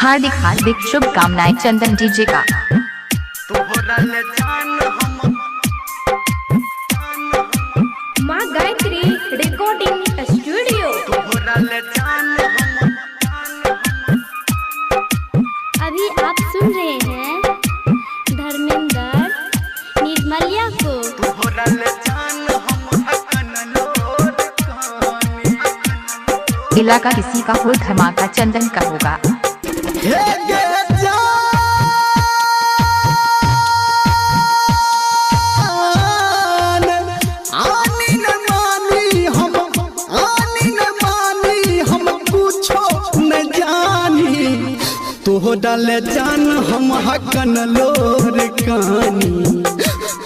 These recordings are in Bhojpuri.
हार्दिक हार्दिक शुभकामनाएं चंदन डीजे का। माँ गायत्री रिकॉर्डिंग स्टूडियो। अभी आप सुन रहे हैं धर्मेंद्र निर्मलिया को। इलाका किसी का हो, धमाका चंदन का होगा। तोह डाल जान हम हकन लोर कानी,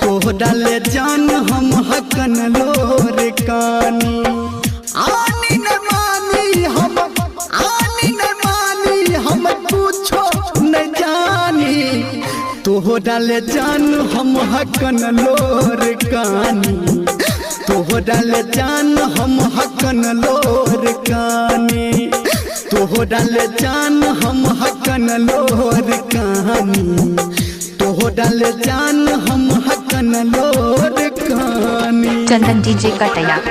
तोह डाल जान हम हकन लोर कानी। आनी न मानी हम, आनी न मानी हम पूछो न जानी। तोह डाल जान हम हकन लोर कानी, तोह डाल जान हम हकन लोर कानी। तोह डाल जान हम हकन लोर कहानी, तोह डाल जान हम हकन लोर कहानी। चंदन डीजे का तैयार।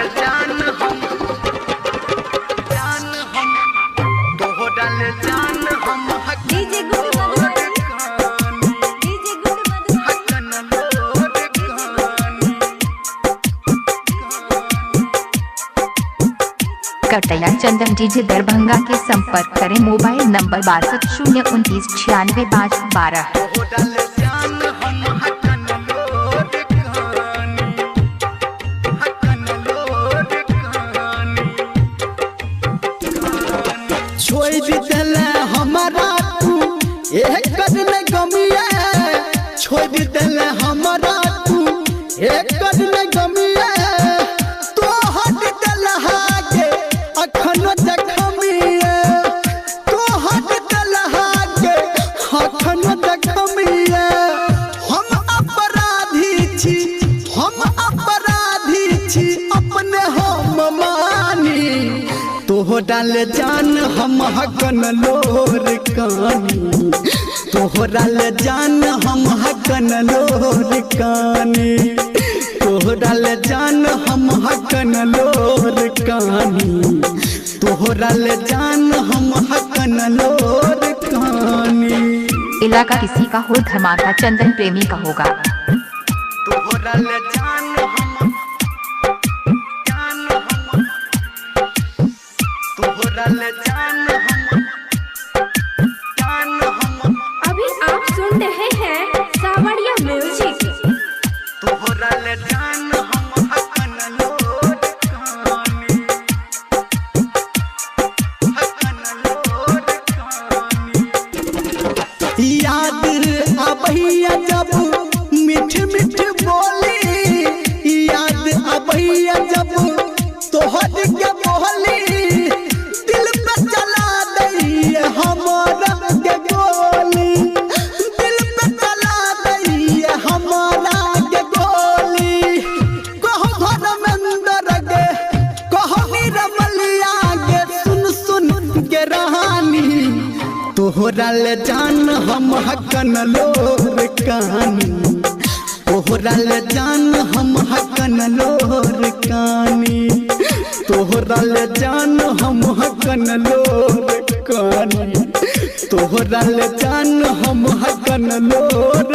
डीजे गुड कटैया चंदन डीजे दरभंगा के संपर्क करें। Mobile number 62 029 96 12। छोड़ दिल हमारा तू एक कदम गमिया, छोड़ दिल हमारा तू एक कदम गमिया। तो हट दिल हागे अखन जखमिया, तो हट दिल हागे अखन जखमिया। हम अपराधी छी, हम अपराधी छी अपने हम मानी। तोह डाल जान हम हकन लोर कानी, तोह डाल जान हम हकन लोर कानी। तोह डाल जान हम हकन लोर कानी, तोह डाल जान हम हकन लोर कानी। इलाका किसी का हो, धमाका चंदन प्रेमी का होगा। तोह डाल जान हम, तोह डाल जान हम, जान हम। अभी आप सुन रहे हैं सावरिया म्यूजिक। तोह डाल जान हम हकन लोर कानी, हकन लोर कानी। याद अबैया जब मीठ मीठ बोली, याद अबैया जब तोहर के बोली। दिल पे चला दैए हमारा के गोली, दिल पे चला दैए हमारा के गोली। कहो धर्मेंद्र गे, कहो निर्मलिया गे, सुन सुन के रहानी। तोह डाल जान हम हकन लोर कानी, तोह डाल जान हम हकन लोर कानी। तोह डाल जान हम हकन लोर कानी, तोह डाल जान हम हकन लोर